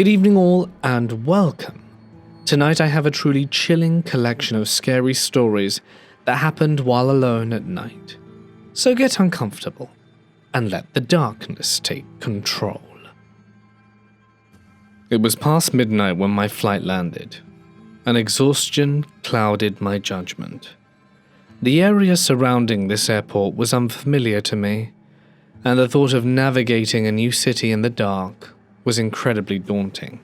Good evening all and welcome. Tonight I have a truly chilling collection of scary stories that happened while alone at night. So get uncomfortable and let the darkness take control. It was past midnight when my flight landed, and exhaustion clouded my judgment. The area surrounding this airport was unfamiliar to me, and the thought of navigating a new city in the dark was incredibly daunting.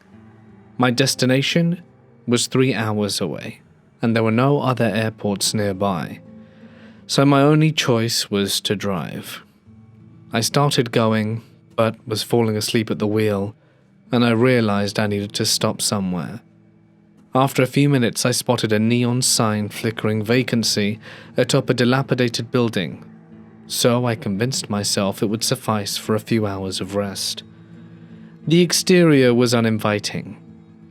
My destination was 3 hours away, and there were no other airports nearby, so my only choice was to drive. I started going, but was falling asleep at the wheel, and I realized I needed to stop somewhere. After a few minutes, I spotted a neon sign flickering vacancy atop a dilapidated building, so I convinced myself it would suffice for a few hours of rest. The exterior was uninviting,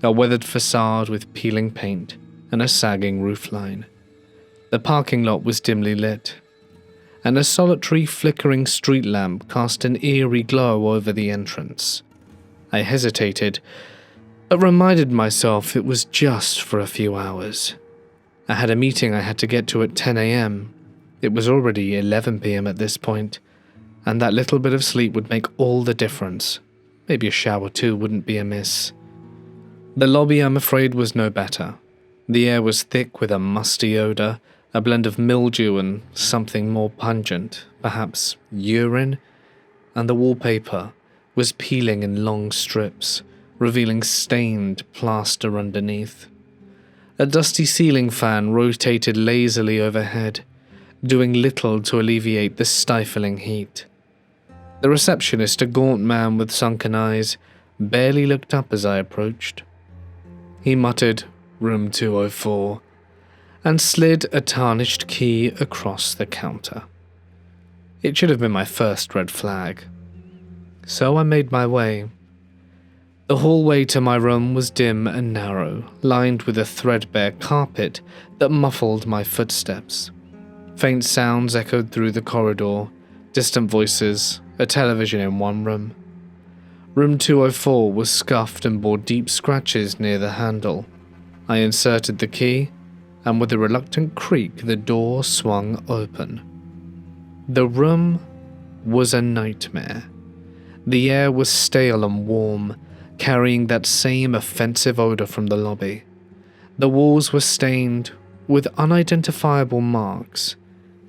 a weathered facade with peeling paint and a sagging roofline. The parking lot was dimly lit, and a solitary flickering street lamp cast an eerie glow over the entrance. I hesitated, but reminded myself it was just for a few hours. I had a meeting I had to get to at 10 a.m. It was already 11 p.m. at this point, and that little bit of sleep would make all the difference. Maybe a shower too wouldn't be amiss. The lobby, I'm afraid, was no better. The air was thick with a musty odor, a blend of mildew and something more pungent, perhaps urine, and the wallpaper was peeling in long strips, revealing stained plaster underneath. A dusty ceiling fan rotated lazily overhead, doing little to alleviate the stifling heat. The receptionist, a gaunt man with sunken eyes, barely looked up as I approached. He muttered, "Room 204, and slid a tarnished key across the counter. It should have been my first red flag. So I made my way. The hallway to my room was dim and narrow, lined with a threadbare carpet that muffled my footsteps. Faint sounds echoed through the corridor, distant voices, a television in one room. Room 204 was scuffed and bore deep scratches near the handle. I inserted the key, and with a reluctant creak, the door swung open. The room was a nightmare. The air was stale and warm, carrying that same offensive odor from the lobby. The walls were stained with unidentifiable marks,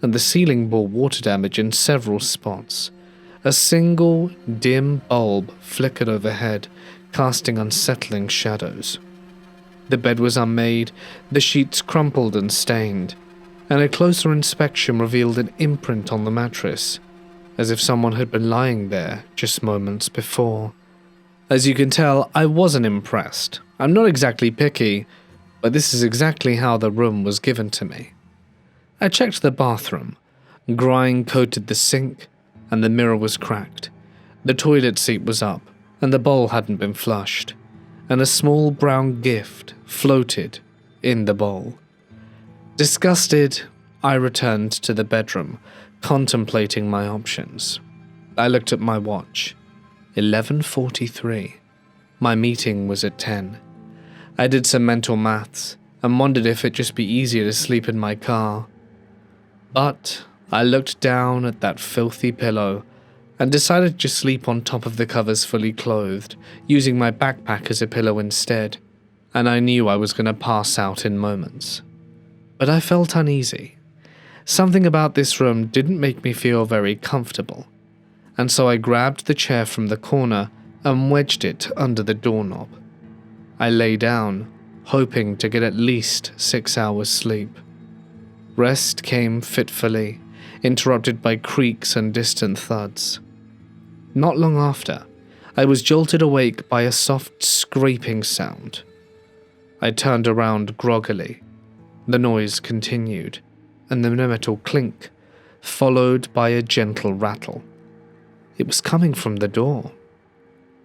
and the ceiling bore water damage in several spots. A single, dim bulb flickered overhead, casting unsettling shadows. The bed was unmade, the sheets crumpled and stained, and a closer inspection revealed an imprint on the mattress, as if someone had been lying there just moments before. As you can tell, I wasn't impressed. I'm not exactly picky, but this is exactly how the room was given to me. I checked the bathroom. Grime coated the sink, and the mirror was cracked. The toilet seat was up, and the bowl hadn't been flushed, and a small brown gift floated in the bowl. Disgusted, I returned to the bedroom, contemplating my options. I looked at my watch. 11:43. My meeting was at 10. I did some mental maths and wondered if it'd just be easier to sleep in my car. But I looked down at that filthy pillow and decided to just sleep on top of the covers fully clothed, using my backpack as a pillow instead, and I knew I was going to pass out in moments. But I felt uneasy. Something about this room didn't make me feel very comfortable, and so I grabbed the chair from the corner and wedged it under the doorknob. I lay down, hoping to get at least 6 hours sleep. Rest came fitfully, interrupted by creaks and distant thuds. Not long after, I was jolted awake by a soft scraping sound. I turned around groggily. The noise continued, and the metal clink, followed by a gentle rattle. It was coming from the door.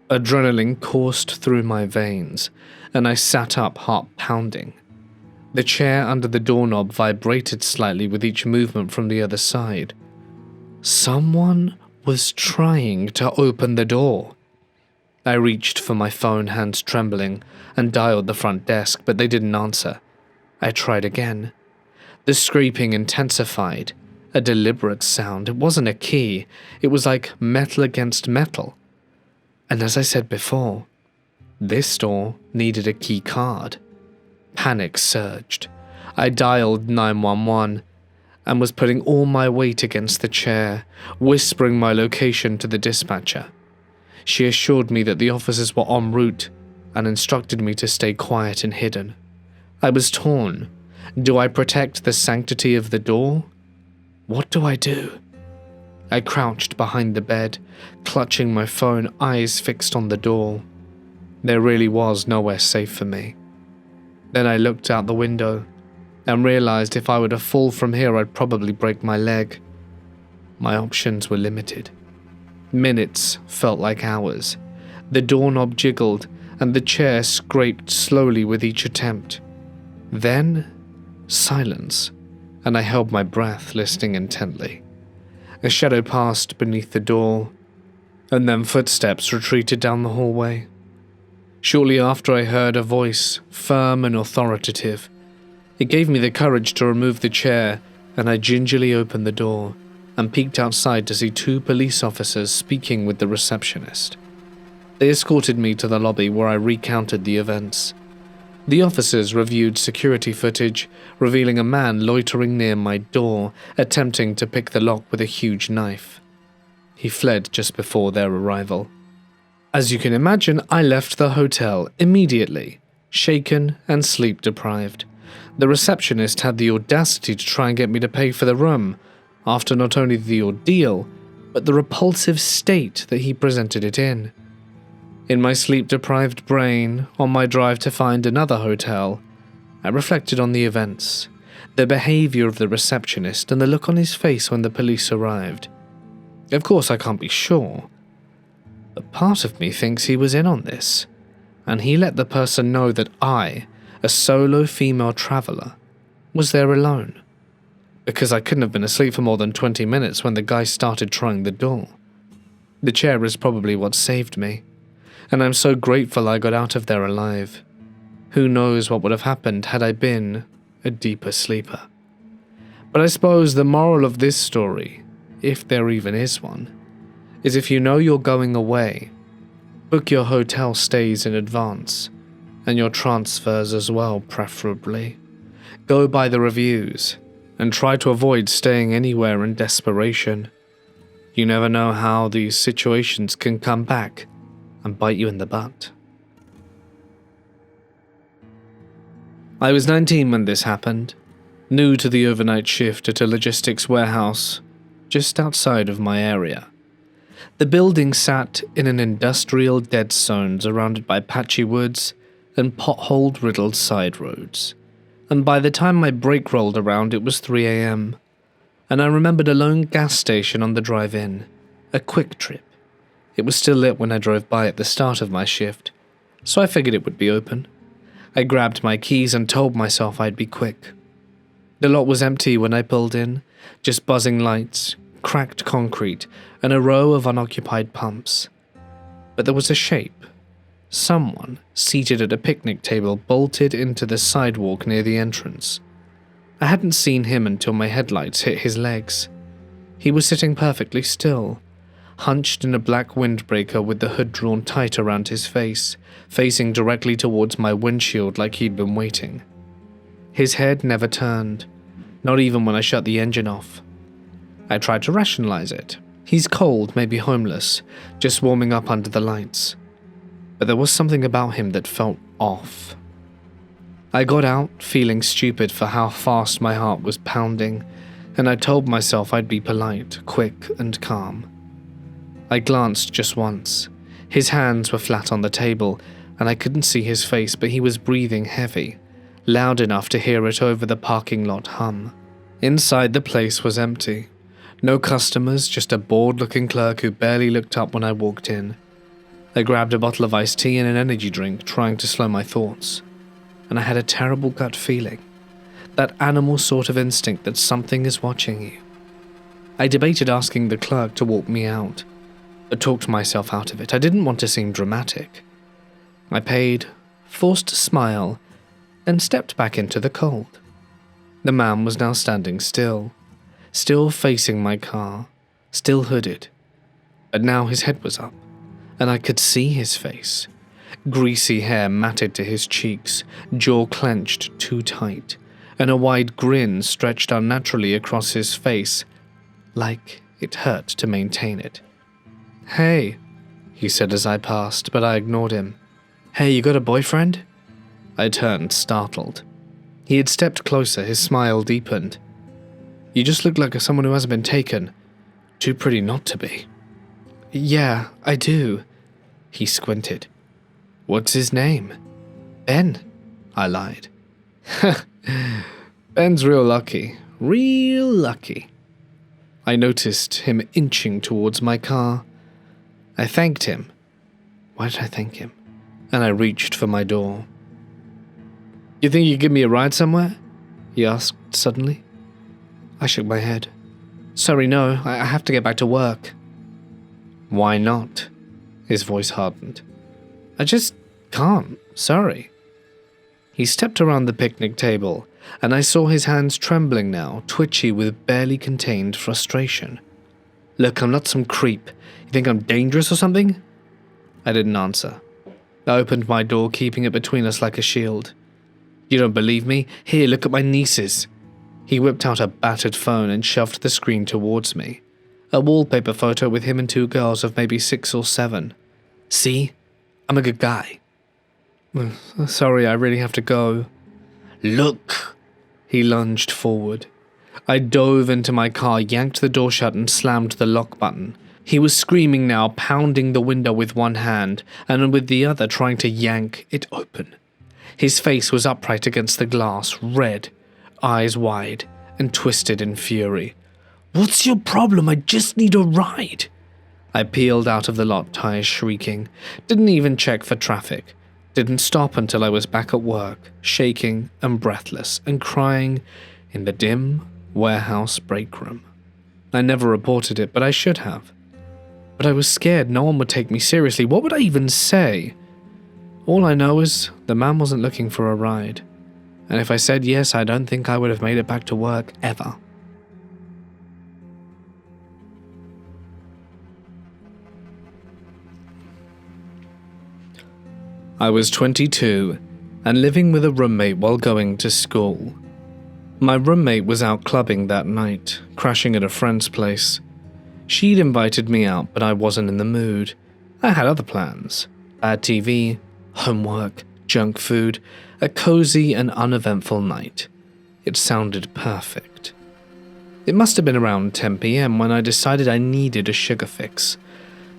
Adrenaline coursed through my veins, and I sat up, heart pounding. The chair under the doorknob vibrated slightly with each movement from the other side. Someone was trying to open the door. I reached for my phone, hands trembling, and dialed the front desk, but they didn't answer. I tried again. The scraping intensified, a deliberate sound. It wasn't a key, it was like metal against metal. And as I said before, this door needed a key card. Panic surged. I dialed 911 and was putting all my weight against the chair, whispering my location to the dispatcher. She assured me that the officers were en route and instructed me to stay quiet and hidden. I was torn. Do I protect the sanctity of the door? What do I do? I crouched behind the bed, clutching my phone, eyes fixed on the door. There really was nowhere safe for me. Then I looked out the window and realized if I were to fall from here, I'd probably break my leg. My options were limited. Minutes felt like hours. The doorknob jiggled and the chair scraped slowly with each attempt. Then, silence, and I held my breath, listening intently. A shadow passed beneath the door, and then footsteps retreated down the hallway. Shortly after, I heard a voice, firm and authoritative. It gave me the courage to remove the chair, and I gingerly opened the door and peeked outside to see 2 police officers speaking with the receptionist. They escorted me to the lobby where I recounted the events. The officers reviewed security footage, revealing a man loitering near my door, attempting to pick the lock with a huge knife. He fled just before their arrival. As you can imagine, I left the hotel immediately, shaken and sleep-deprived. The receptionist had the audacity to try and get me to pay for the room, after not only the ordeal, but the repulsive state that he presented it in. In my sleep-deprived brain, on my drive to find another hotel, I reflected on the events, the behavior of the receptionist, and the look on his face when the police arrived. Of course, I can't be sure, but part of me thinks he was in on this, and he let the person know that I, a solo female traveler, was there alone, because I couldn't have been asleep for more than 20 minutes when the guy started trying the door. The chair is probably what saved me, and I'm so grateful I got out of there alive. Who knows what would have happened had I been a deeper sleeper. But I suppose the moral of this story, if there even is one, is if you know you're going away, book your hotel stays in advance, and your transfers as well, preferably. Go by the reviews, and try to avoid staying anywhere in desperation. You never know how these situations can come back and bite you in the butt. I was 19 when this happened, new to the overnight shift at a logistics warehouse just outside of my area. The building sat in an industrial dead zone surrounded by patchy woods and pothole-riddled side roads. And by the time my break rolled around, it was 3 a.m., and I remembered a lone gas station on the drive in, a quick trip. It was still lit when I drove by at the start of my shift, so I figured it would be open. I grabbed my keys and told myself I'd be quick. The lot was empty when I pulled in, just buzzing lights, cracked concrete, and a row of unoccupied pumps. But there was a shape. Someone seated at a picnic table bolted into the sidewalk near the entrance. I hadn't seen him until my headlights hit his legs. He was sitting perfectly still, hunched in a black windbreaker with the hood drawn tight around his face, facing directly towards my windshield like he'd been waiting. His head never turned, not even when I shut the engine off. I tried to rationalize it. He's cold, maybe homeless, just warming up under the lights. But there was something about him that felt off. I got out, feeling stupid for how fast my heart was pounding, and I told myself I'd be polite, quick, and calm. I glanced just once. His hands were flat on the table, and I couldn't see his face, but he was breathing heavy, loud enough to hear it over the parking lot hum. Inside, the place was empty. No customers, just a bored-looking clerk who barely looked up when I walked in. I grabbed a bottle of iced tea and an energy drink, trying to slow my thoughts, and I had a terrible gut feeling. That animal sort of instinct that something is watching you. I debated asking the clerk to walk me out, I talked myself out of it. I didn't want to seem dramatic. I paid, forced a smile, and stepped back into the cold. The man was now standing still facing my car, still hooded. But now his head was up, and I could see his face. Greasy hair matted to his cheeks, jaw clenched too tight, and a wide grin stretched unnaturally across his face, like it hurt to maintain it. "Hey," he said as I passed, but I ignored him. "Hey, you got a boyfriend?" I turned, startled. He had stepped closer, his smile deepened. "You just look like someone who hasn't been taken. Too pretty not to be." "Yeah, I do." He squinted. "What's his name?" "Ben," I lied. "Ben's real lucky. Real lucky." I noticed him inching towards my car. I thanked him. Why did I thank him? And I reached for my door. "You think you could give me a ride somewhere?" he asked suddenly. I shook my head. "Sorry, no, I have to get back to work." "Why not?" His voice hardened. "I just can't, sorry." He stepped around the picnic table, and I saw his hands trembling now, twitchy with barely contained frustration. "Look, I'm not some creep. You think I'm dangerous or something?" I didn't answer. I opened my door, keeping it between us like a shield. "You don't believe me? Here, look at my nieces." He whipped out a battered phone and shoved the screen towards me. A wallpaper photo with him and two girls of maybe 6 or 7. "See? I'm a good guy." "Sorry, I really have to go." "Look!" He lunged forward. I dove into my car, yanked the door shut and slammed the lock button. He was screaming now, pounding the window with one hand, and with the other trying to yank it open. His face was upright against the glass, red, eyes wide, and twisted in fury. "What's your problem? I just need a ride." I peeled out of the lot, tires shrieking. Didn't even check for traffic. Didn't stop until I was back at work, shaking and breathless, and crying in the dim warehouse break room. I never reported it, but I should have. But I was scared no one would take me seriously. What would I even say? All I know is the man wasn't looking for a ride. And if I said yes, I don't think I would have made it back to work ever. I was 22 and living with a roommate while going to school. My roommate was out clubbing that night, crashing at a friend's place. She'd invited me out, but I wasn't in the mood. I had other plans. Bad TV, homework, junk food, a cozy and uneventful night. It sounded perfect. It must have been around 10 p.m. when I decided I needed a sugar fix.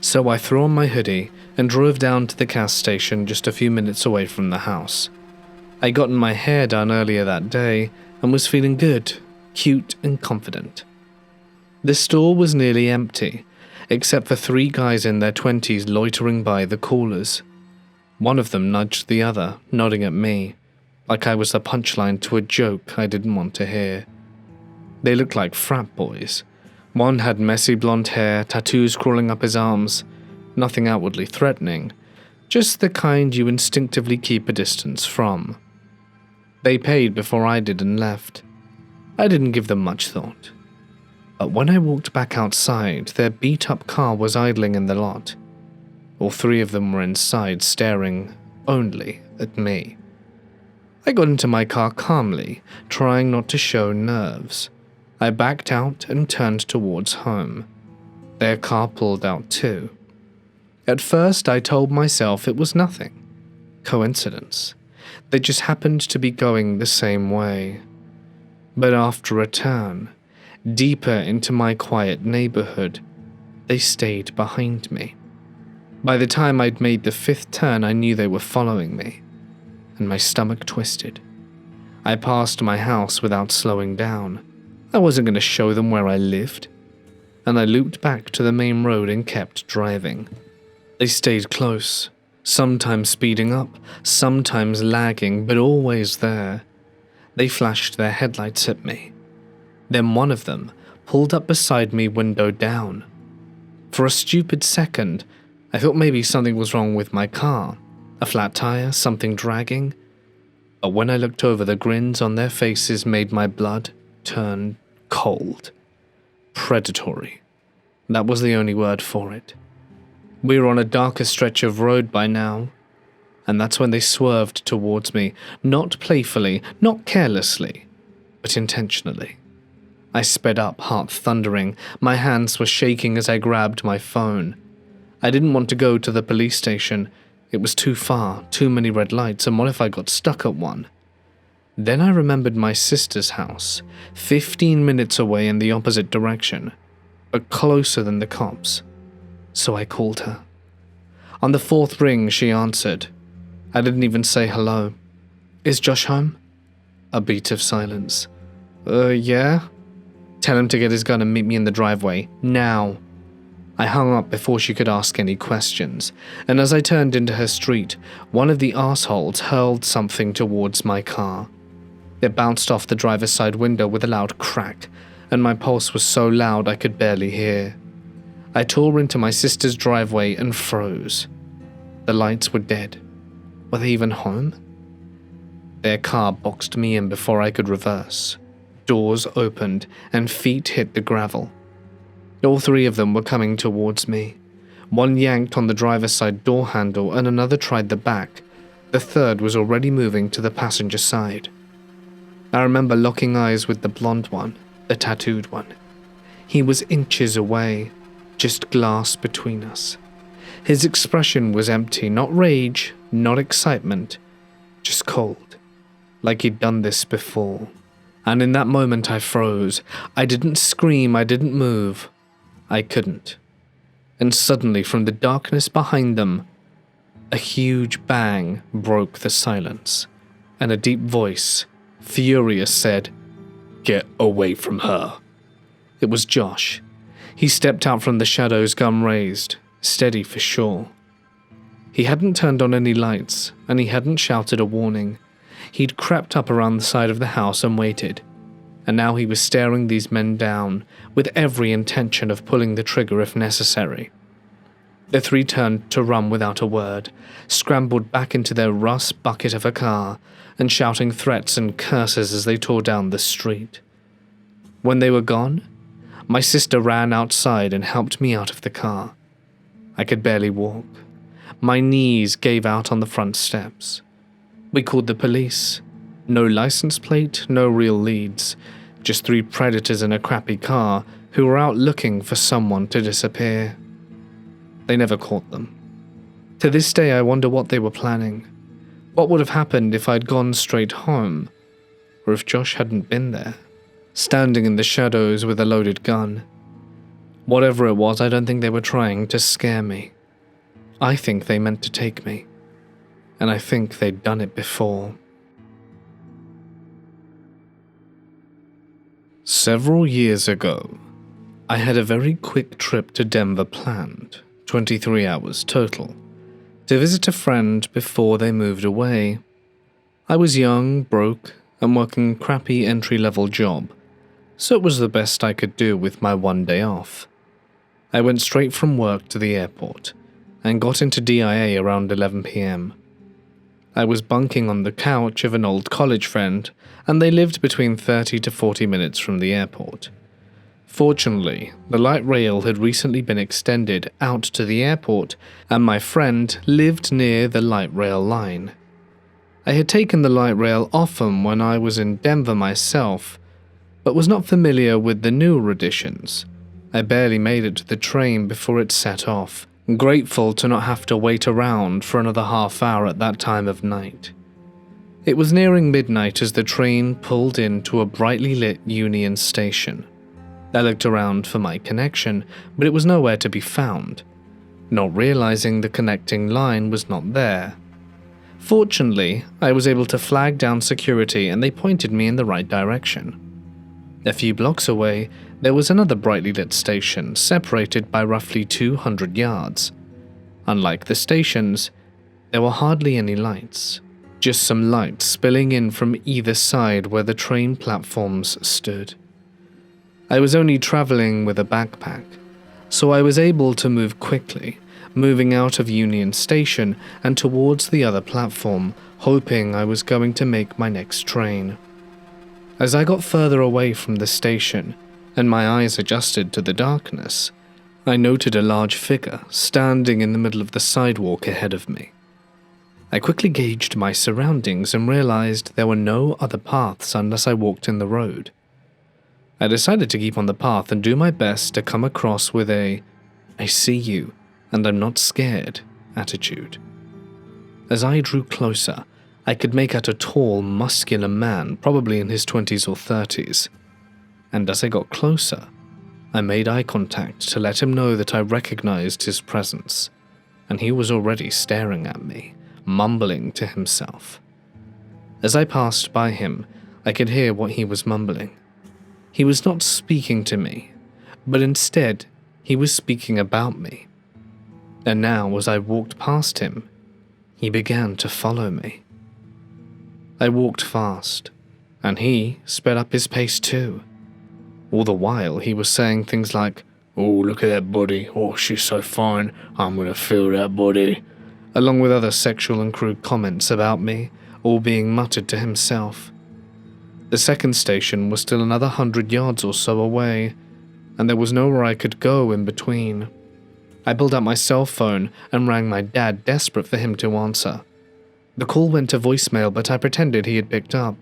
So I threw on my hoodie and drove down to the gas station just a few minutes away from the house. I'd gotten my hair done earlier that day and was feeling good, cute and confident. The store was nearly empty, except for 3 guys in their 20s loitering by the coolers. One of them nudged the other, nodding at me, like I was the punchline to a joke I didn't want to hear. They looked like frat boys. One had messy blonde hair, tattoos crawling up his arms, nothing outwardly threatening, just the kind you instinctively keep a distance from. They paid before I did and left. I didn't give them much thought. But when I walked back outside, their beat-up car was idling in the lot. All 3 of them were inside, staring only at me. I got into my car calmly, trying not to show nerves. I backed out and turned towards home. Their car pulled out too. At first, I told myself it was nothing. Coincidence. They just happened to be going the same way. But after a turn, deeper into my quiet neighborhood, they stayed behind me. By the time I'd made the 5th turn, I knew they were following me, and my stomach twisted. I passed my house without slowing down. I wasn't going to show them where I lived. And I looped back to the main road and kept driving. They stayed close, sometimes speeding up, sometimes lagging, but always there. They flashed their headlights at me. Then one of them pulled up beside me, window down. For a stupid second, I thought maybe something was wrong with my car, a flat tire, something dragging. But when I looked over, the grins on their faces made my blood turn cold. Predatory. That was the only word for it. We were on a darker stretch of road by now, and that's when they swerved towards me, not playfully, not carelessly, but intentionally. I sped up, heart thundering. My hands were shaking as I grabbed my phone. I didn't want to go to the police station. It was too far, too many red lights, and what if I got stuck at one? Then I remembered my sister's house, 15 minutes away in the opposite direction, but closer than the cops. So I called her. On the fourth ring, she answered. I didn't even say hello. "Is Josh home?" A beat of silence. Yeah?" "Tell him to get his gun and meet me in the driveway, now." I hung up before she could ask any questions, and as I turned into her street, one of the assholes hurled something towards my car. It bounced off the driver's side window with a loud crack, and my pulse was so loud I could barely hear. I tore into my sister's driveway and froze. The lights were dead. Were they even home? Their car boxed me in before I could reverse. Doors opened, and feet hit the gravel. All three of them were coming towards me. One yanked on the driver's side door handle, and another tried the back. The third was already moving to the passenger side. I remember locking eyes with the blonde one, the tattooed one. He was inches away, just glass between us. His expression was empty, not rage, not excitement, just cold, like he'd done this before. And in that moment I froze. I didn't scream, I didn't move. I couldn't. And suddenly, from the darkness behind them, a huge bang broke the silence, and a deep voice, furious, said, "Get away from her." It was Josh. He stepped out from the shadows, gun raised, steady for sure. He hadn't turned on any lights, and he hadn't shouted a warning. He'd crept up around the side of the house and waited, and now he was staring these men down, with every intention of pulling the trigger if necessary. The three turned to run without a word, scrambled back into their rust bucket of a car, and shouting threats and curses as they tore down the street. When they were gone, my sister ran outside and helped me out of the car. I could barely walk. My knees gave out on the front steps. We called the police. No license plate, no real leads. Just three predators in a crappy car who were out looking for someone to disappear. They never caught them. To this day, I wonder what they were planning. What would have happened if I'd gone straight home, or if Josh hadn't been there, standing in the shadows with a loaded gun. Whatever it was, I don't think they were trying to scare me. I think they meant to take me, and I think they'd done it before. Several years ago, I had a very quick trip to Denver planned, 23 hours total, to visit a friend before they moved away. I was young, broke, and working a crappy entry-level job, so it was the best I could do with my one day off. I went straight from work to the airport, and got into DIA around 11 p.m. I was bunking on the couch of an old college friend, and they lived between 30 to 40 minutes from the airport. Fortunately, the light rail had recently been extended out to the airport, and my friend lived near the light rail line. I had taken the light rail often when I was in Denver myself, but was not familiar with the newer additions. I barely made it to the train before it set off, grateful to not have to wait around for another half hour at that time of night. It was nearing midnight as the train pulled into a brightly lit Union Station. I looked around for my connection, but it was nowhere to be found, not realizing the connecting line was not there. Fortunately, I was able to flag down security and they pointed me in the right direction. A few blocks away, there was another brightly lit station, separated by roughly 200 yards. Unlike the stations, there were hardly any lights, just some lights spilling in from either side where the train platforms stood. I was only traveling with a backpack, so I was able to move quickly, moving out of Union Station and towards the other platform, hoping I was going to make my next train. As I got further away from the station, and my eyes adjusted to the darkness, I noted a large figure standing in the middle of the sidewalk ahead of me. I quickly gauged my surroundings and realized there were no other paths unless I walked in the road. I decided to keep on the path and do my best to come across with a "I see you, and I'm not scared" attitude. As I drew closer, I could make out a tall, muscular man, probably in his 20s or 30s. And as I got closer, I made eye contact to let him know that I recognized his presence, and he was already staring at me, mumbling to himself. As I passed by him, I could hear what he was mumbling. He was not speaking to me, but instead, he was speaking about me. And now, as I walked past him, he began to follow me. I walked fast, and he sped up his pace too. All the while, he was saying things like, "Oh, look at that body. Oh, she's so fine. I'm gonna feel that body," along with other sexual and crude comments about me, all being muttered to himself. The second station was still another 100 yards or so away, and there was nowhere I could go in between. I pulled out my cell phone and rang my dad, desperate for him to answer. The call went to voicemail, but I pretended he had picked up.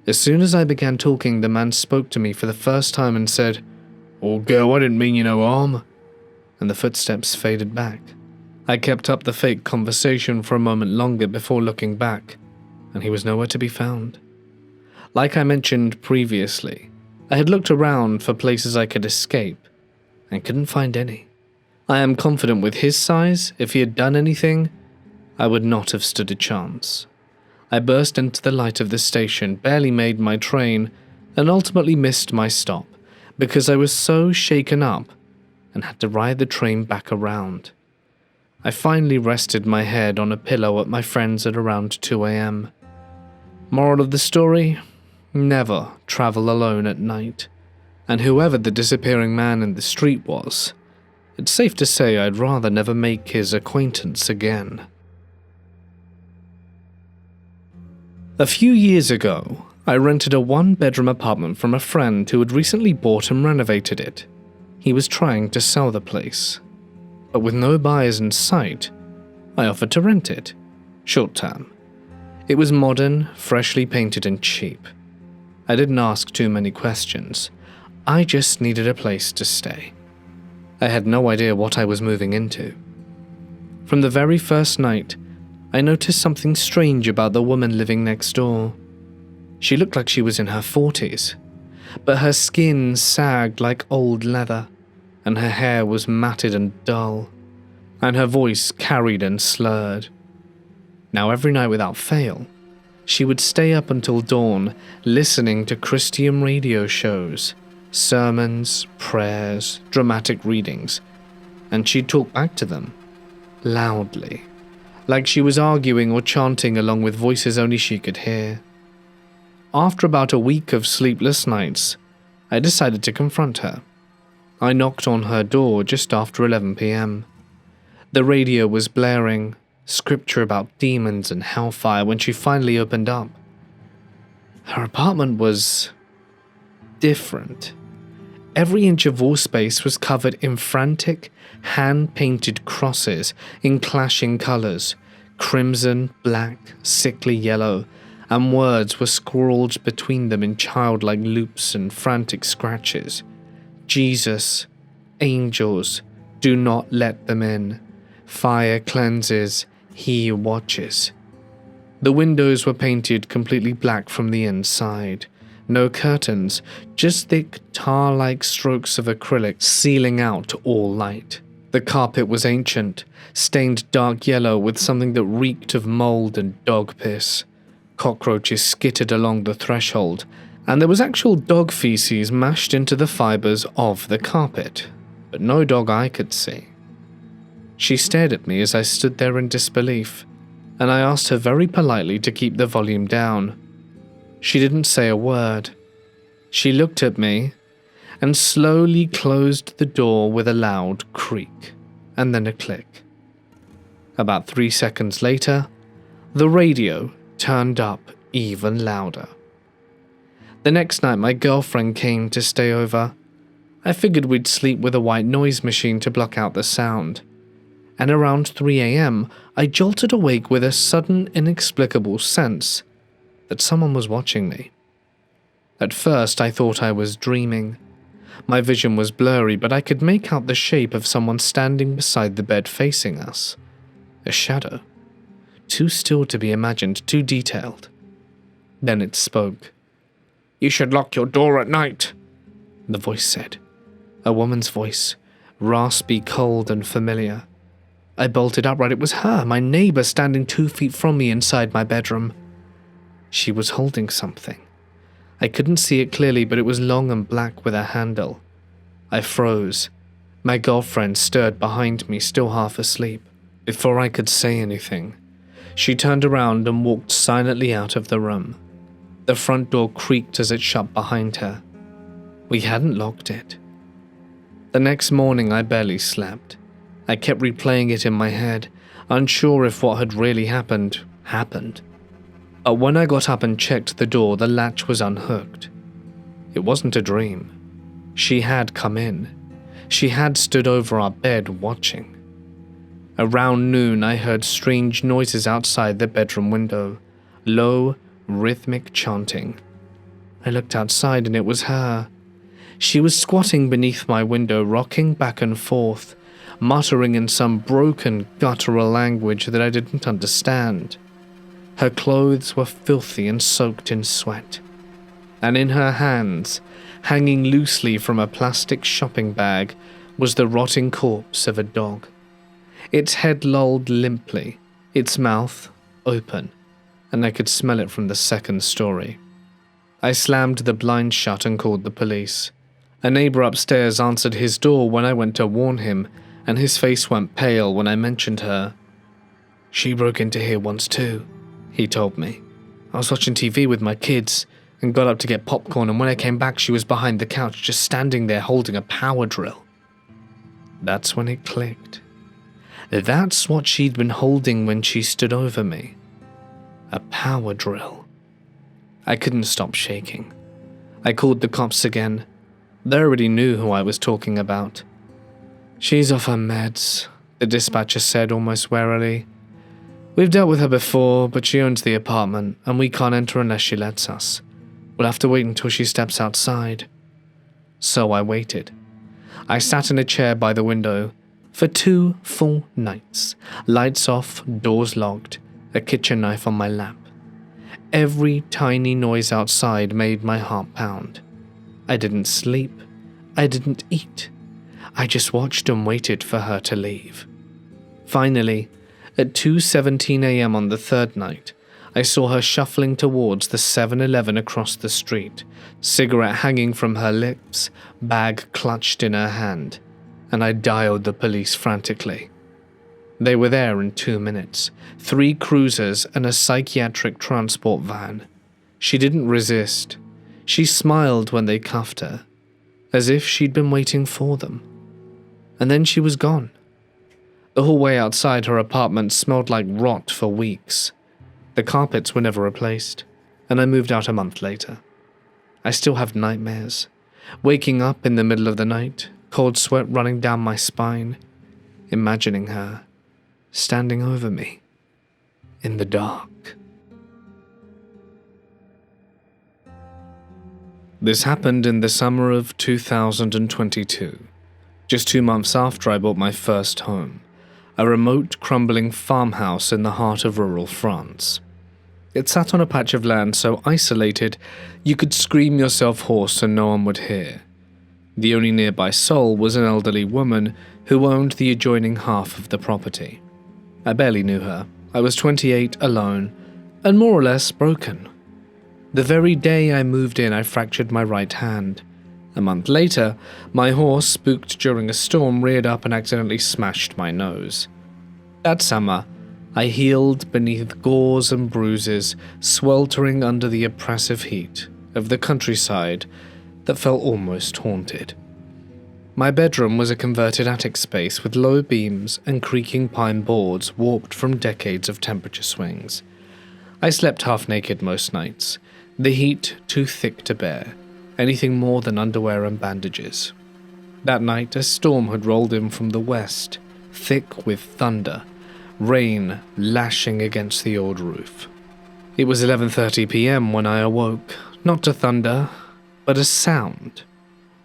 As soon as I began talking, the man spoke to me for the first time and said, "Oh girl, I didn't mean you no harm," and the footsteps faded back. I kept up the fake conversation for a moment longer before looking back, and he was nowhere to be found. Like I mentioned previously, I had looked around for places I could escape, and couldn't find any. I am confident with his size, if he had done anything, I would not have stood a chance. I burst into the light of the station, barely made my train, and ultimately missed my stop, because I was so shaken up and had to ride the train back around. I finally rested my head on a pillow at my friend's at around 2 a.m. Moral of the story? Never travel alone at night. And whoever the disappearing man in the street was, it's safe to say I'd rather never make his acquaintance again. A few years ago, I rented a one-bedroom apartment from a friend who had recently bought and renovated it. He was trying to sell the place, but with no buyers in sight, I offered to rent it, short-term. It was modern, freshly painted and cheap. I didn't ask too many questions. I just needed a place to stay. I had no idea what I was moving into. From the very first night, I noticed something strange about the woman living next door. She looked like she was in her 40s, but her skin sagged like old leather, and her hair was matted and dull, and her voice carried and slurred. Now every night without fail, she would stay up until dawn listening to Christian radio shows, sermons, prayers, dramatic readings, and she'd talk back to them, loudly, like she was arguing or chanting along with voices only she could hear. After about a week of sleepless nights, I decided to confront her. I knocked on her door just after 11 p.m. The radio was blaring scripture about demons and hellfire when she finally opened up. Her apartment was different. Every inch of wall space was covered in frantic, hand-painted crosses in clashing colors, crimson, black, sickly yellow, and words were scrawled between them in childlike loops and frantic scratches. Jesus, angels, do not let them in. Fire cleanses, he watches. The windows were painted completely black from the inside. No curtains, just thick tar-like strokes of acrylic sealing out all light. The carpet was ancient, stained dark yellow with something that reeked of mold and dog piss. Cockroaches skittered along the threshold, and there was actual dog feces mashed into the fibers of the carpet, but no dog I could see. She stared at me as I stood there in disbelief, and I asked her very politely to keep the volume down. She didn't say a word. She looked at me, and slowly closed the door with a loud creak and then a click. About 3 seconds later, the radio turned up even louder. The next night, my girlfriend came to stay over. I figured we'd sleep with a white noise machine to block out the sound. And around 3 a.m., I jolted awake with a sudden, inexplicable sense that someone was watching me. At first, I thought I was dreaming. My vision was blurry, but I could make out the shape of someone standing beside the bed facing us. A shadow. Too still to be imagined, too detailed. Then it spoke. "You should lock your door at night," the voice said. A woman's voice, raspy, cold, and familiar. I bolted upright. It was her, my neighbor, standing 2 feet from me inside my bedroom. She was holding something. I couldn't see it clearly, but it was long and black with a handle. I froze. My girlfriend stirred behind me, still half asleep. Before I could say anything, she turned around and walked silently out of the room. The front door creaked as it shut behind her. We hadn't locked it. The next morning, I barely slept. I kept replaying it in my head, unsure if what had really happened. But when I got up and checked the door, the latch was unhooked. It wasn't a dream. She had come in. She had stood over our bed watching. Around noon, I heard strange noises outside the bedroom window. Low, rhythmic chanting. I looked outside and it was her. She was squatting beneath my window, rocking back and forth, muttering in some broken, guttural language that I didn't understand. Her clothes were filthy and soaked in sweat. And in her hands, hanging loosely from a plastic shopping bag, was the rotting corpse of a dog. Its head lolled limply, its mouth open, and I could smell it from the second story. I slammed the blinds shut and called the police. A neighbor upstairs answered his door when I went to warn him, and his face went pale when I mentioned her. "She broke into here once too," he told me. "I was watching TV with my kids and got up to get popcorn, and when I came back she was behind the couch just standing there holding a power drill." That's when it clicked. That's what she'd been holding when she stood over me. A power drill. I couldn't stop shaking. I called the cops again. They already knew who I was talking about. "She's off her meds," the dispatcher said almost warily. "We've dealt with her before, but she owns the apartment, and we can't enter unless she lets us. We'll have to wait until she steps outside." So I waited. I sat in a chair by the window for 2 full nights, lights off, doors locked, a kitchen knife on my lap. Every tiny noise outside made my heart pound. I didn't sleep. I didn't eat. I just watched and waited for her to leave. Finally, at 2:17 a.m. on the third night, I saw her shuffling towards the 7-Eleven across the street, cigarette hanging from her lips, bag clutched in her hand, and I dialed the police frantically. They were there in 2 minutes, 3 cruisers and a psychiatric transport van. She didn't resist. She smiled when they cuffed her, as if she'd been waiting for them. And then she was gone. The hallway outside her apartment smelled like rot for weeks. The carpets were never replaced, and I moved out a month later. I still have nightmares, waking up in the middle of the night, cold sweat running down my spine, imagining her standing over me in the dark. This happened in the summer of 2022, just 2 months after I bought my first home, a remote, crumbling farmhouse in the heart of rural France. It sat on a patch of land so isolated you could scream yourself hoarse and no one would hear. The only nearby soul was an elderly woman who owned the adjoining half of the property. I barely knew her. I was 28, alone, and more or less broken. The very day I moved in, I fractured my right hand. A month later, my horse, spooked during a storm, reared up and accidentally smashed my nose. That summer, I healed beneath gores and bruises, sweltering under the oppressive heat of the countryside that felt almost haunted. My bedroom was a converted attic space with low beams and creaking pine boards warped from decades of temperature swings. I slept half naked most nights, the heat too thick to bear, anything more than underwear and bandages. That night, a storm had rolled in from the west, thick with thunder, rain lashing against the old roof. It was 11:30 p.m. when I awoke, not to thunder, but a sound.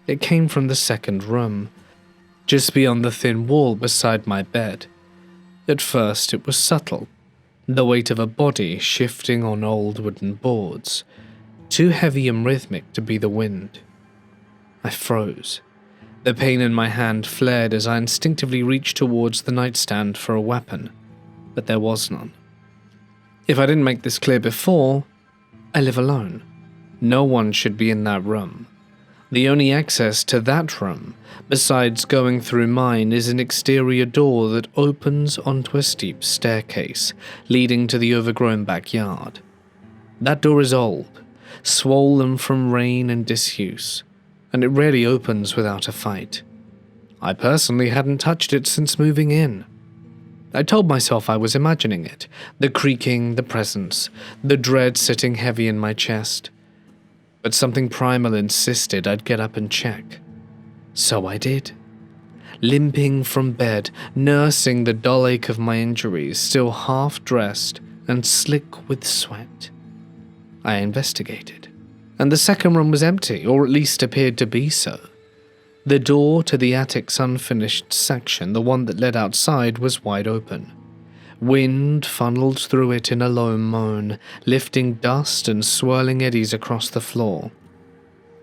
It came from the second room, just beyond the thin wall beside my bed. At first it was subtle, the weight of a body shifting on old wooden boards, too heavy and rhythmic to be the wind. I froze. The pain in my hand flared as I instinctively reached towards the nightstand for a weapon, but there was none. If I didn't make this clear before, I live alone. No one should be in that room. The only access to that room, besides going through mine, is an exterior door that opens onto a steep staircase leading to the overgrown backyard. That door is old, swollen from rain and disuse, and it rarely opens without a fight. I personally hadn't touched it since moving in. I told myself I was imagining it, the creaking, the presence, the dread sitting heavy in my chest. But something primal insisted I'd get up and check. So I did. Limping from bed, nursing the dull ache of my injuries, still half-dressed and slick with sweat. I investigated, and the second room was empty, or at least appeared to be so. The door to the attic's unfinished section, the one that led outside, was wide open. Wind funneled through it in a low moan, lifting dust and swirling eddies across the floor.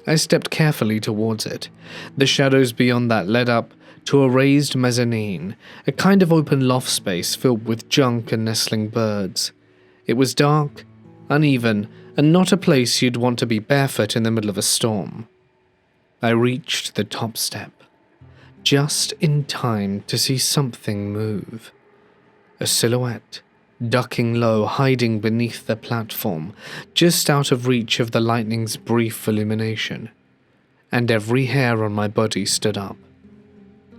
I stepped carefully towards it. The shadows beyond that led up to a raised mezzanine, a kind of open loft space filled with junk and nestling birds. It was dark, uneven, and not a place you'd want to be barefoot in the middle of a storm. I reached the top step, just in time to see something move. A silhouette, ducking low, hiding beneath the platform, just out of reach of the lightning's brief illumination, and every hair on my body stood up.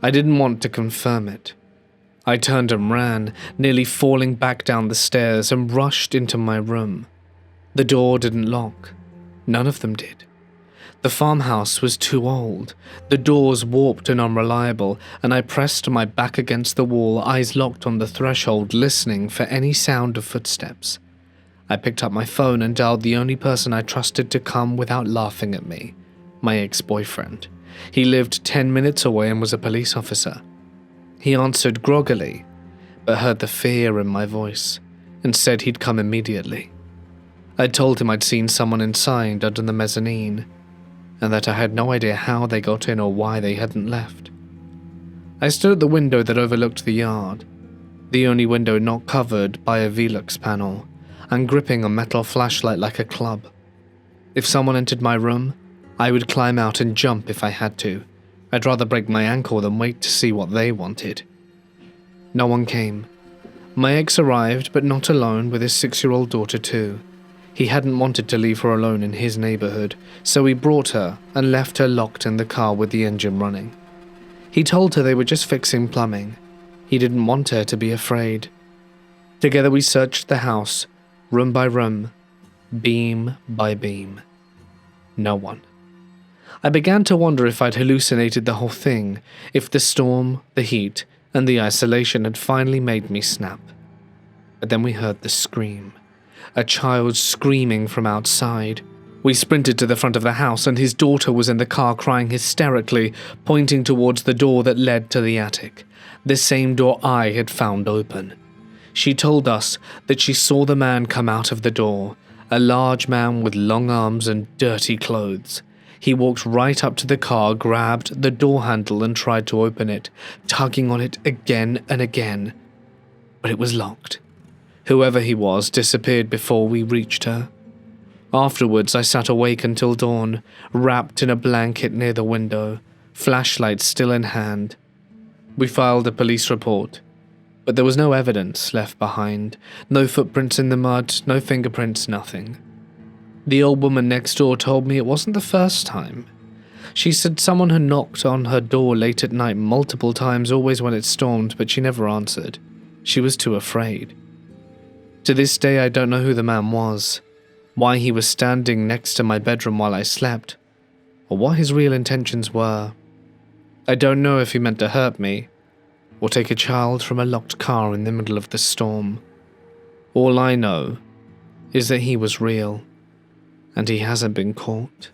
I didn't want to confirm it. I turned and ran, nearly falling back down the stairs, and rushed into my room. The door didn't lock. None of them did. The farmhouse was too old, the doors warped and unreliable, and I pressed my back against the wall, eyes locked on the threshold, listening for any sound of footsteps. I picked up my phone and dialed the only person I trusted to come without laughing at me, my ex-boyfriend. He lived 10 minutes away and was a police officer. He answered groggily, but heard the fear in my voice, and said he'd come immediately. I told him I'd seen someone inside under the mezzanine, and that I had no idea how they got in or why they hadn't left. I stood at the window that overlooked the yard, the only window not covered by a Velux panel, and gripping a metal flashlight like a club. If someone entered my room, I would climb out and jump if I had to. I'd rather break my ankle than wait to see what they wanted. No one came. My ex arrived, but not alone, with his 6-year-old daughter too. He hadn't wanted to leave her alone in his neighborhood, so he brought her and left her locked in the car with the engine running. He told her they were just fixing plumbing. He didn't want her to be afraid. Together we searched the house, room by room, beam by beam. No one. I began to wonder if I'd hallucinated the whole thing, if the storm, the heat, and the isolation had finally made me snap. But then we heard the scream. A child screaming from outside. We sprinted to the front of the house, and his daughter was in the car crying hysterically, pointing towards the door that led to the attic, the same door I had found open. She told us that she saw the man come out of the door, a large man with long arms and dirty clothes. He walked right up to the car, grabbed the door handle and tried to open it, tugging on it again and again. But it was locked. Whoever he was disappeared before we reached her. Afterwards, I sat awake until dawn, wrapped in a blanket near the window, flashlight still in hand. We filed a police report, but there was no evidence left behind, no footprints in the mud, no fingerprints, nothing. The old woman next door told me it wasn't the first time. She said someone had knocked on her door late at night multiple times, always when it stormed, but she never answered. She was too afraid. To this day, I don't know who the man was, why he was standing next to my bedroom while I slept, or what his real intentions were. I don't know if he meant to hurt me, or take a child from a locked car in the middle of the storm. All I know is that he was real, and he hasn't been caught.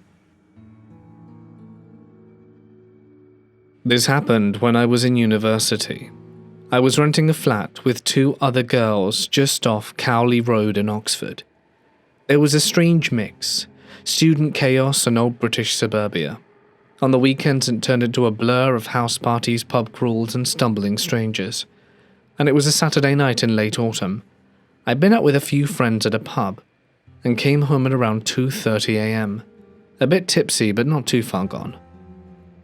This happened when I was in university. I was renting a flat with 2 other girls just off Cowley Road in Oxford. There was a strange mix, student chaos and old British suburbia. On the weekends it turned into a blur of house parties, pub crawls and stumbling strangers. And it was a Saturday night in late autumn. I'd been out with a few friends at a pub and came home at around 2:30 a.m. A bit tipsy but not too far gone.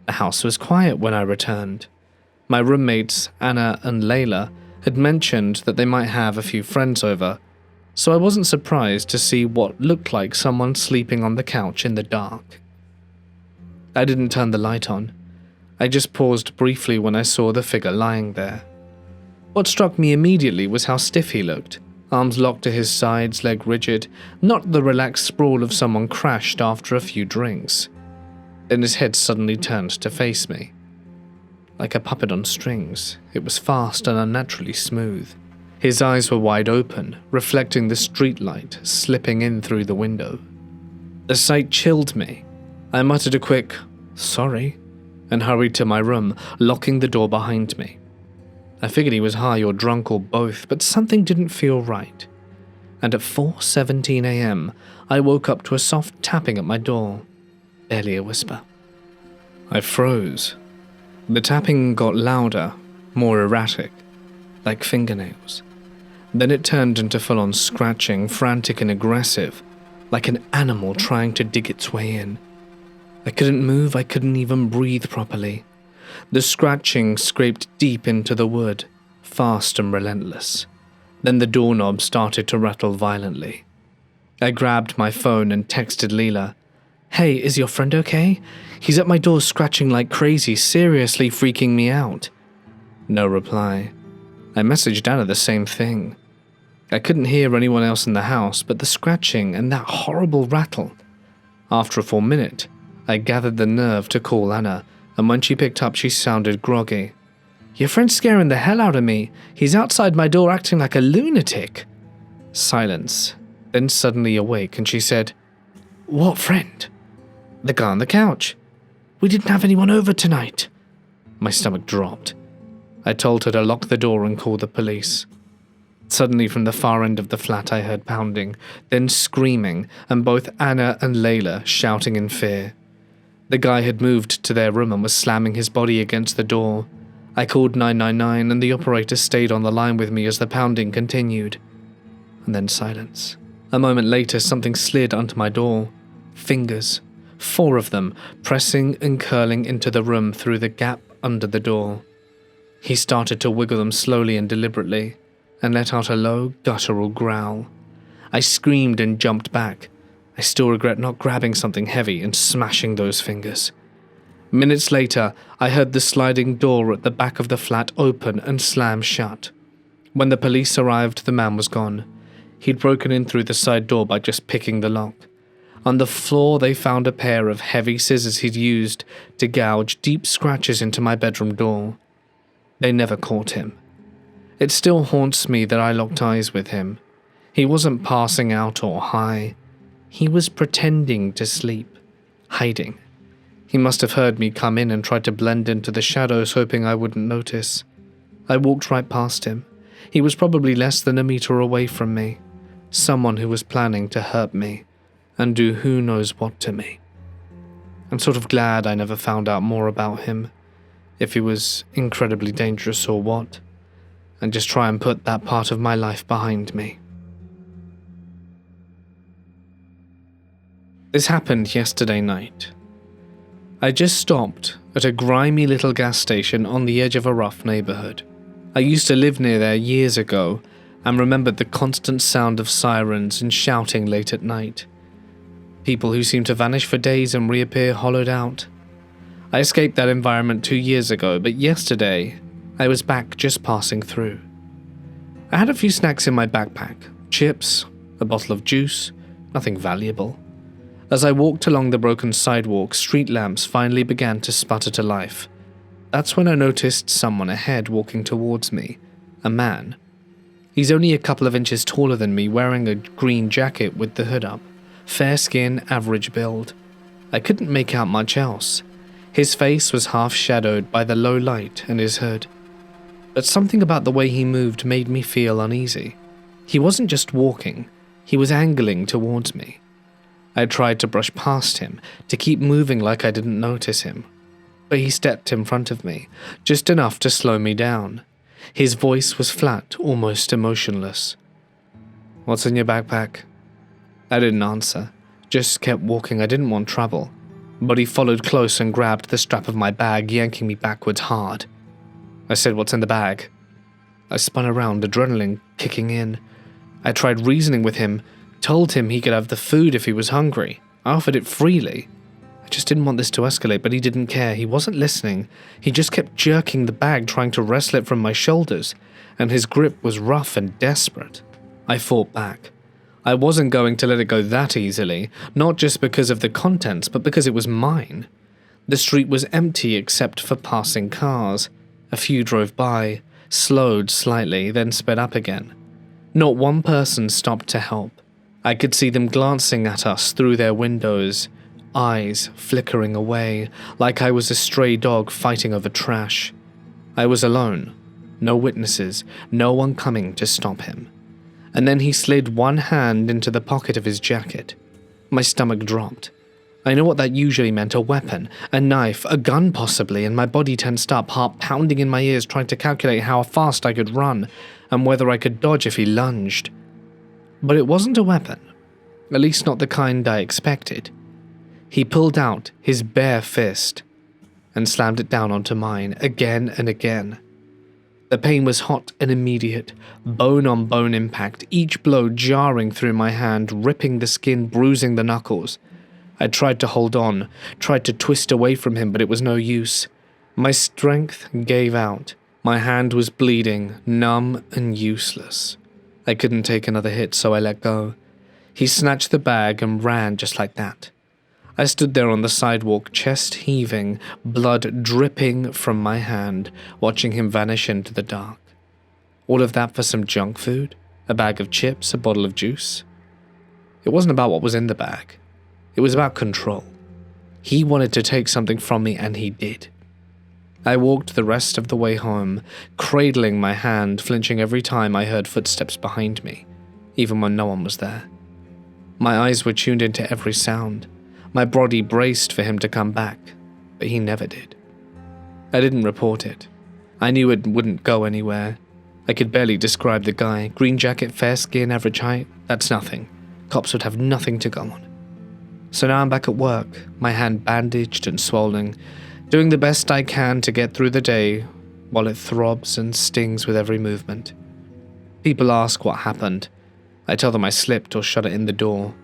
The house was quiet when I returned. My roommates, Anna and Liah, had mentioned that they might have a few friends over, so I wasn't surprised to see what looked like someone sleeping on the couch in the dark. I didn't turn the light on. I just paused briefly when I saw the figure lying there. What struck me immediately was how stiff he looked, arms locked to his sides, leg rigid, not the relaxed sprawl of someone crashed after a few drinks. Then his head suddenly turned to face me. Like a puppet on strings, it was fast and unnaturally smooth. His eyes were wide open, reflecting the streetlight slipping in through the window. The sight chilled me. I muttered a quick, "Sorry," and hurried to my room, locking the door behind me. I figured he was high or drunk or both, but something didn't feel right. And at 4:17 a.m., I woke up to a soft tapping at my door, barely a whisper. I froze. The tapping got louder, more erratic, like fingernails. Then it turned into full-on scratching, frantic and aggressive, like an animal trying to dig its way in. I couldn't move, I couldn't even breathe properly. The scratching scraped deep into the wood, fast and relentless. Then the doorknob started to rattle violently. I grabbed my phone and texted Liah, "Hey, is your friend okay? He's at my door scratching like crazy, seriously freaking me out." No reply. I messaged Anna the same thing. I couldn't hear anyone else in the house, but the scratching and that horrible rattle. After a full minute, I gathered the nerve to call Anna, and when she picked up she sounded groggy. "Your friend's scaring the hell out of me. He's outside my door acting like a lunatic." Silence, then suddenly awake, and she said, "What friend?" "The guy on the couch. We didn't have anyone over tonight." My stomach dropped. I told her to lock the door and call the police. Suddenly from the far end of the flat I heard pounding, then screaming, and both Anna and Liah shouting in fear. The guy had moved to their room and was slamming his body against the door. I called 999 and the operator stayed on the line with me as the pounding continued. And then silence. A moment later something slid onto my door. Fingers. 4 of them, pressing and curling into the room through the gap under the door. He started to wiggle them slowly and deliberately, and let out a low, guttural growl. I screamed and jumped back. I still regret not grabbing something heavy and smashing those fingers. Minutes later, I heard the sliding door at the back of the flat open and slam shut. When the police arrived, the man was gone. He'd broken in through the side door by just picking the lock. On the floor, they found a pair of heavy scissors he'd used to gouge deep scratches into my bedroom door. They never caught him. It still haunts me that I locked eyes with him. He wasn't passing out or high. He was pretending to sleep, hiding. He must have heard me come in and tried to blend into the shadows, hoping I wouldn't notice. I walked right past him. He was probably less than a meter away from me. Someone who was planning to hurt me and do who knows what to me. I'm sort of glad I never found out more about him, if he was incredibly dangerous or what, and just try and put that part of my life behind me. This happened yesterday night. I just stopped at a grimy little gas station on the edge of a rough neighborhood. I used to live near there years ago and remembered the constant sound of sirens and shouting late at night. People who seem to vanish for days and reappear hollowed out. I escaped that environment 2 years ago, but yesterday, I was back just passing through. I had a few snacks in my backpack, chips, a bottle of juice, nothing valuable. As I walked along the broken sidewalk, street lamps finally began to sputter to life. That's when I noticed someone ahead walking towards me, a man. He's only a couple of inches taller than me, wearing a green jacket with the hood up, fair skin, average build. I couldn't make out much else. His face was half shadowed by the low light and his hood. But something about the way he moved made me feel uneasy. He wasn't just walking, he was angling towards me. I tried to brush past him, to keep moving like I didn't notice him. But he stepped in front of me, just enough to slow me down. His voice was flat, almost emotionless. "What's in your backpack?" I didn't answer, just kept walking. I didn't want trouble. But he followed close and grabbed the strap of my bag, yanking me backwards hard. I said, "What's in the bag?" I spun around, adrenaline kicking in. I tried reasoning with him, told him he could have the food if he was hungry. I offered it freely. I just didn't want this to escalate, but he didn't care. He wasn't listening. He just kept jerking the bag, trying to wrestle it from my shoulders, and his grip was rough and desperate. I fought back. I wasn't going to let it go that easily, not just because of the contents, but because it was mine. The street was empty except for passing cars. A few drove by, slowed slightly, then sped up again. Not one person stopped to help. I could see them glancing at us through their windows, eyes flickering away, like I was a stray dog fighting over trash. I was alone. No witnesses, no one coming to stop him. And then he slid one hand into the pocket of his jacket. My stomach dropped. I know what that usually meant, a weapon, a knife, a gun possibly, and my body tensed up, heart pounding in my ears, trying to calculate how fast I could run, and whether I could dodge if he lunged. But it wasn't a weapon, at least not the kind I expected. He pulled out his bare fist and slammed it down onto mine, again and again. The pain was hot and immediate, bone-on-bone impact, each blow jarring through my hand, ripping the skin, bruising the knuckles. I tried to hold on, tried to twist away from him, but it was no use. My strength gave out. My hand was bleeding, numb and useless. I couldn't take another hit, so I let go. He snatched the bag and ran just like that. I stood there on the sidewalk, chest heaving, blood dripping from my hand, watching him vanish into the dark. All of that for some junk food? A bag of chips, a bottle of juice? It wasn't about what was in the bag. It was about control. He wanted to take something from me, and he did. I walked the rest of the way home, cradling my hand, flinching every time I heard footsteps behind me, even when no one was there. My eyes were tuned into every sound. My body braced for him to come back, but he never did. I didn't report it. I knew it wouldn't go anywhere. I could barely describe the guy. Green jacket, fair skin, average height. That's nothing. Cops would have nothing to go on. So now I'm back at work, my hand bandaged and swollen, doing the best I can to get through the day while it throbs and stings with every movement. People ask what happened. I tell them I slipped or shut it in the door.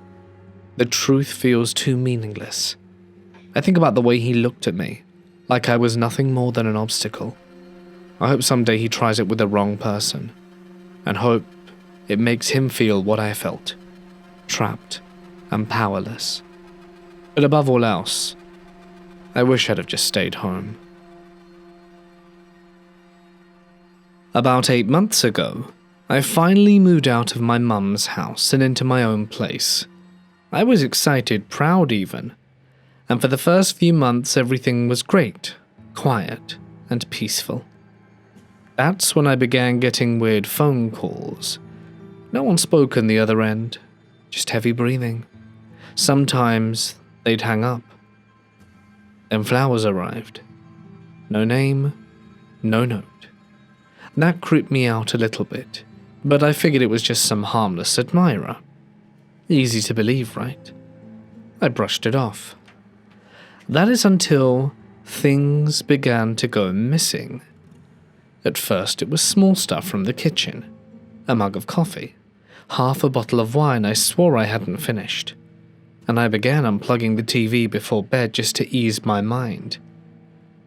The truth feels too meaningless. I think about the way he looked at me, like I was nothing more than an obstacle. I hope someday he tries it with the wrong person, and hope it makes him feel what I felt, trapped and powerless. But above all else, I wish I'd have just stayed home. About 8 months ago, I finally moved out of my mum's house and into my own place. I was excited, proud even, and for the first few months everything was great, quiet, and peaceful. That's when I began getting weird phone calls. No one spoke on the other end, just heavy breathing. Sometimes they'd hang up. Then flowers arrived. No name, no note. That creeped me out a little bit, but I figured it was just some harmless admirer. Easy to believe, right? I brushed it off. That is until things began to go missing. At first it was small stuff from the kitchen. A mug of coffee, half a bottle of wine I swore I hadn't finished, and I began unplugging the TV before bed just to ease my mind.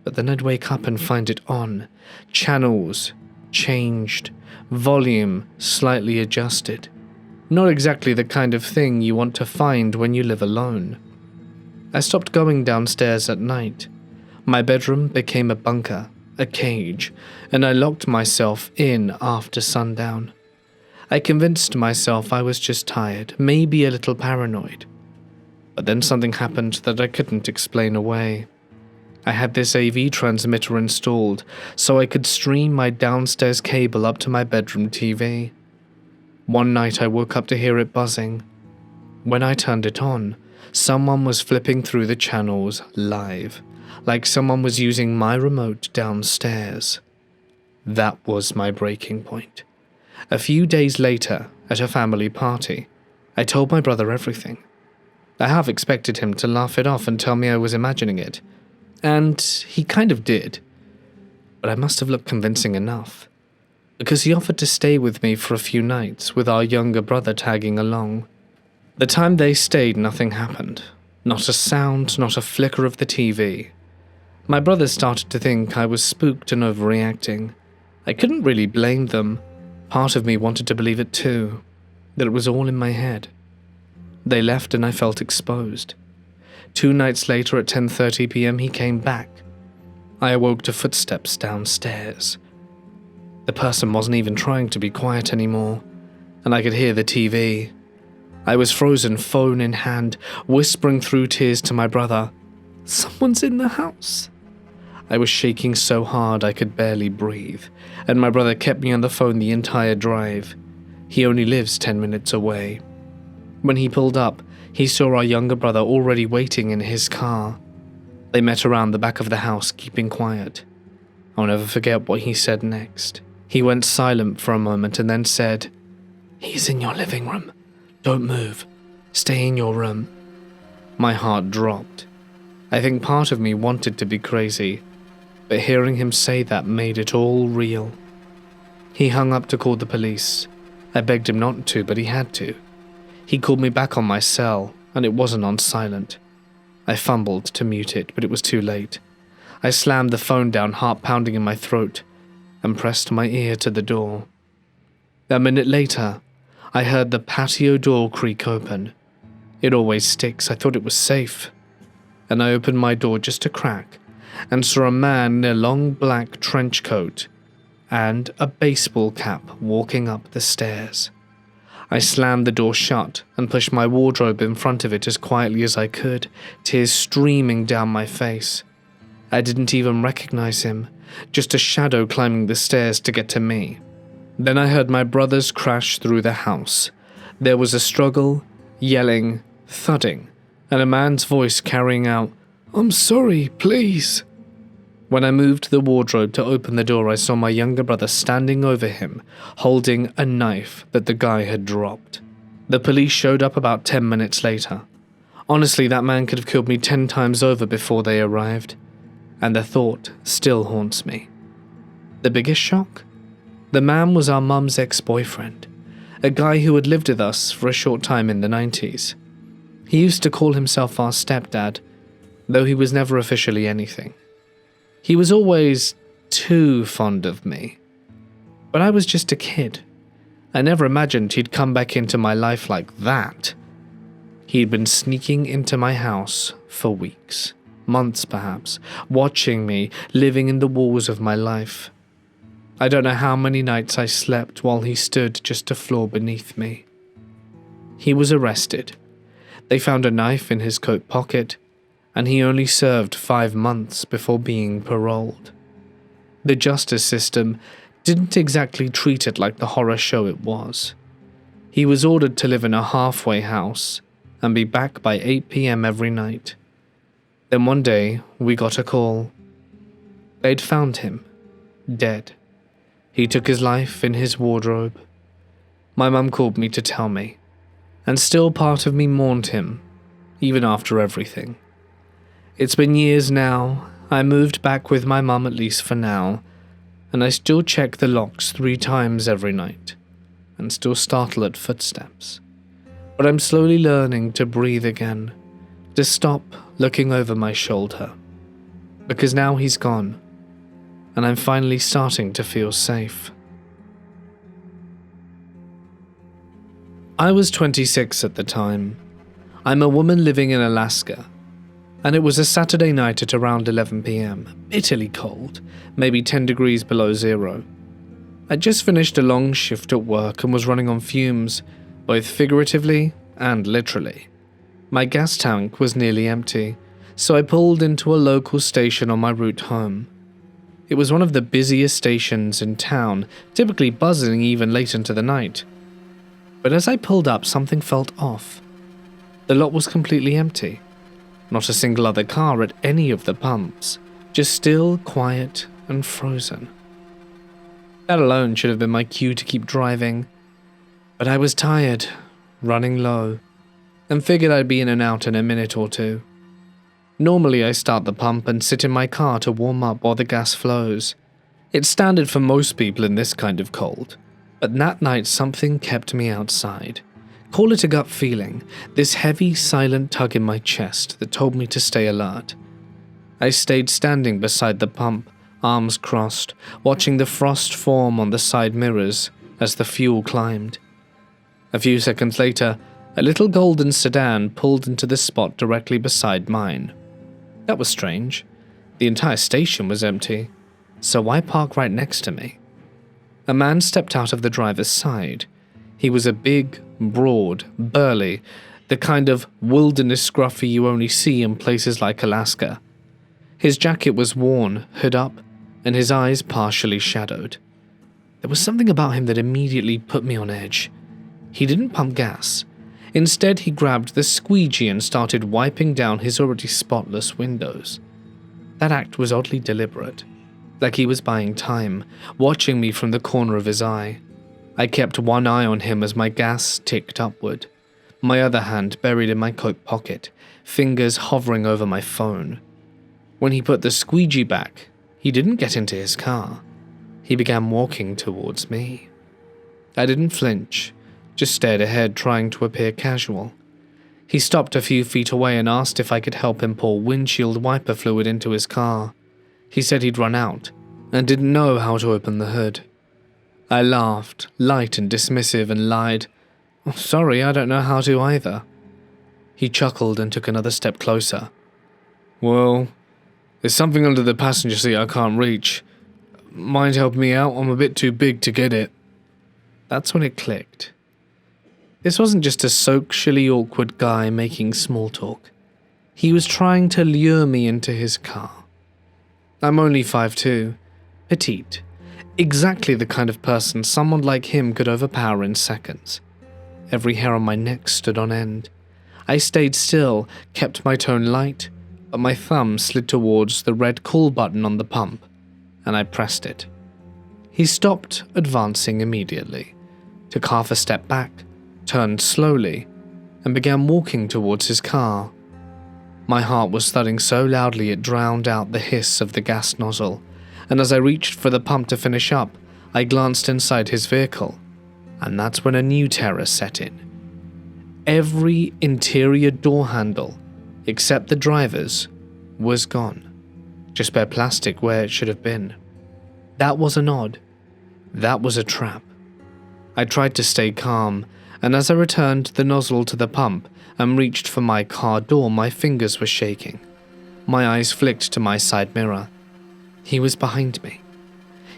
but then I'd wake up and find it on. Channels changed, volume slightly adjusted. Not exactly the kind of thing you want to find when you live alone. I stopped going downstairs at night. My bedroom became a bunker, a cage, and I locked myself in after sundown. I convinced myself I was just tired, maybe a little paranoid. But then something happened that I couldn't explain away. I had this AV transmitter installed so I could stream my downstairs cable up to my bedroom TV. One night I woke up to hear it buzzing. When I turned it on, someone was flipping through the channels live, like someone was using my remote downstairs. That was my breaking point. A few days later, at a family party, I told my brother everything. I half expected him to laugh it off and tell me I was imagining it, and he kind of did. But I must have looked convincing enough, because he offered to stay with me for a few nights with our younger brother tagging along. The time they stayed, nothing happened. Not a sound, not a flicker of the TV. My brothers started to think I was spooked and overreacting. I couldn't really blame them. Part of me wanted to believe it too, that it was all in my head. They left and I felt exposed. 2 nights later at 10:30 p.m. he came back. I awoke to footsteps downstairs. The person wasn't even trying to be quiet anymore, and I could hear the TV. I was frozen, phone in hand, whispering through tears to my brother, "Someone's in the house." I was shaking so hard I could barely breathe, and my brother kept me on the phone the entire drive. He only lives 10 minutes away. When he pulled up, he saw our younger brother already waiting in his car. They met around the back of the house, keeping quiet. I'll never forget what he said next. He went silent for a moment and then said, "He's in your living room. Don't move. Stay in your room." My heart dropped. I think part of me wanted to be crazy, but hearing him say that made it all real. He hung up to call the police. I begged him not to, but he had to. He called me back on my cell, and it wasn't on silent. I fumbled to mute it, but it was too late. I slammed the phone down, heart pounding in my throat, and pressed my ear to the door. A minute later, I heard the patio door creak open. It always sticks. I thought it was safe. And I opened my door just a crack and saw a man in a long black trench coat and a baseball cap walking up the stairs. I slammed the door shut and pushed my wardrobe in front of it as quietly as I could, tears streaming down my face. I didn't even recognize him, just a shadow climbing the stairs to get to me. Then I heard my brothers crash through the house. There was a struggle, yelling, thudding, and a man's voice carrying out, "I'm sorry, please." When I moved the wardrobe to open the door, I saw my younger brother standing over him, holding a knife that the guy had dropped. The police showed up about 10 minutes later. Honestly, that man could have killed me 10 times over before they arrived, and the thought still haunts me. The biggest shock? The man was our mum's ex-boyfriend, a guy who had lived with us for a short time in the 90s. He used to call himself our stepdad, though he was never officially anything. He was always too fond of me. But I was just a kid. I never imagined he'd come back into my life like that. He'd been sneaking into my house for weeks, months perhaps, watching me, living in the walls of my life. I don't know how many nights I slept while he stood just a floor beneath me. He was arrested. They found a knife in his coat pocket, and he only served 5 months before being paroled. The justice system didn't exactly treat it like the horror show it was. He was ordered to live in a halfway house and be back by 8 p.m. every night. Then one day, we got a call. They'd found him, dead. He took his life in his wardrobe. My mum called me to tell me, and still part of me mourned him, even after everything. It's been years now. I moved back with my mum, at least for now, and I still check the locks 3 times every night, and still startle at footsteps. But I'm slowly learning to breathe again, to stop looking over my shoulder. because now he's gone, and I'm finally starting to feel safe. I was 26 at the time. I'm a woman living in Alaska, and it was a Saturday night at around 11 p.m, bitterly cold, maybe 10 degrees below zero. I'd just finished a long shift at work and was running on fumes, both figuratively and literally. My gas tank was nearly empty, so I pulled into a local station on my route home. It was one of the busiest stations in town, typically buzzing even late into the night. But as I pulled up, something felt off. The lot was completely empty. Not a single other car at any of the pumps, just still, quiet, and frozen. That alone should have been my cue to keep driving, but I was tired, running low, and figured I'd be in and out in a minute or two. Normally I start the pump and sit in my car to warm up while the gas flows. It's standard for most people in this kind of cold, but that night something kept me outside. Call it a gut feeling, this heavy, silent tug in my chest that told me to stay alert. I stayed standing beside the pump, arms crossed, watching the frost form on the side mirrors as the fuel climbed. A few seconds later, a little golden sedan pulled into the spot directly beside mine. That was strange. The entire station was empty, so why park right next to me? A man stepped out of the driver's side. He was a big, broad, burly, the kind of wilderness scruffy you only see in places like Alaska. His jacket was worn, hood up, and his eyes partially shadowed. There was something about him that immediately put me on edge. He didn't pump gas. Instead, he grabbed the squeegee and started wiping down his already spotless windows. That act was oddly deliberate, like he was buying time, watching me from the corner of his eye. I kept one eye on him as my gas ticked upward, my other hand buried in my coat pocket, fingers hovering over my phone. When he put the squeegee back, he didn't get into his car. He began walking towards me. I didn't flinch, just stared ahead, trying to appear casual. He stopped a few feet away and asked if I could help him pour windshield wiper fluid into his car. He said he'd run out and didn't know how to open the hood. I laughed, light and dismissive, and lied, "Oh, sorry, I don't know how to either." He chuckled and took another step closer. "Well, there's something under the passenger seat I can't reach. Mind helping me out? I'm a bit too big to get it." That's when it clicked. This wasn't just a socially awkward guy making small talk. He was trying to lure me into his car. I'm only 5'2", petite, exactly the kind of person someone like him could overpower in seconds. Every hair on my neck stood on end. I stayed still, kept my tone light, but my thumb slid towards the red call button on the pump, and I pressed it. He stopped advancing immediately, took half a step back, turned slowly, and began walking towards his car. My heart was thudding so loudly it drowned out the hiss of the gas nozzle, and as I reached for the pump to finish up, I glanced inside his vehicle, and that's when a new terror set in. Every interior door handle, except the driver's, was gone. Just bare plastic where it should have been. That wasn't odd. That was a trap. I tried to stay calm, and as I returned the nozzle to the pump and reached for my car door, my fingers were shaking. My eyes flicked to my side mirror. He was behind me.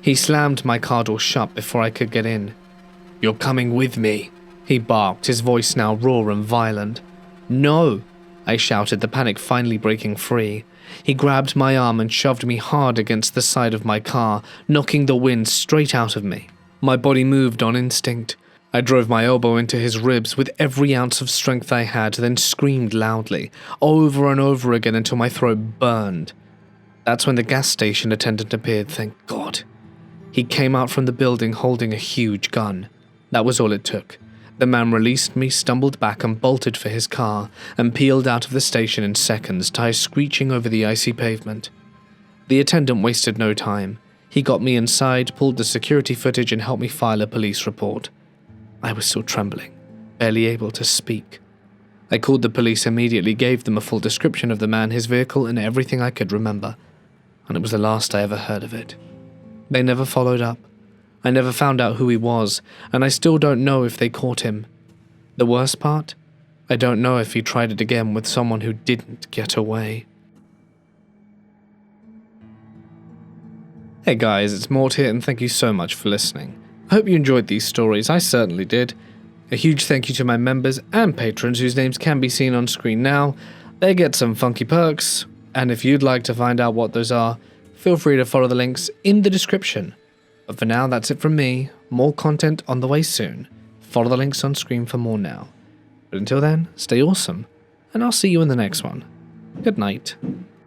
He slammed my car door shut before I could get in. "You're coming with me," he barked, his voice now raw and violent. "No," I shouted, the panic finally breaking free. He grabbed my arm and shoved me hard against the side of my car, knocking the wind straight out of me. My body moved on instinct. I drove my elbow into his ribs with every ounce of strength I had, then screamed loudly, over and over again until my throat burned. That's when the gas station attendant appeared, thank God. He came out from the building holding a huge gun. That was all it took. The man released me, stumbled back and bolted for his car, and peeled out of the station in seconds, tires screeching over the icy pavement. The attendant wasted no time. He got me inside, pulled the security footage and helped me file a police report. I was still trembling, barely able to speak. I called the police immediately, gave them a full description of the man, his vehicle, and everything I could remember. and it was the last I ever heard of it. They never followed up. I never found out who he was, and I still don't know if they caught him. The worst part? I don't know if he tried it again with someone who didn't get away. Hey guys, it's Mort here, and thank you so much for listening. I hope you enjoyed these stories, I certainly did. A huge thank you to my members and patrons whose names can be seen on screen now. They get some funky perks, and if you'd like to find out what those are, feel free to follow the links in the description. But for now, that's it from me. More content on the way soon. Follow the links on screen for more now. But until then, stay awesome, and I'll see you in the next one. Good night.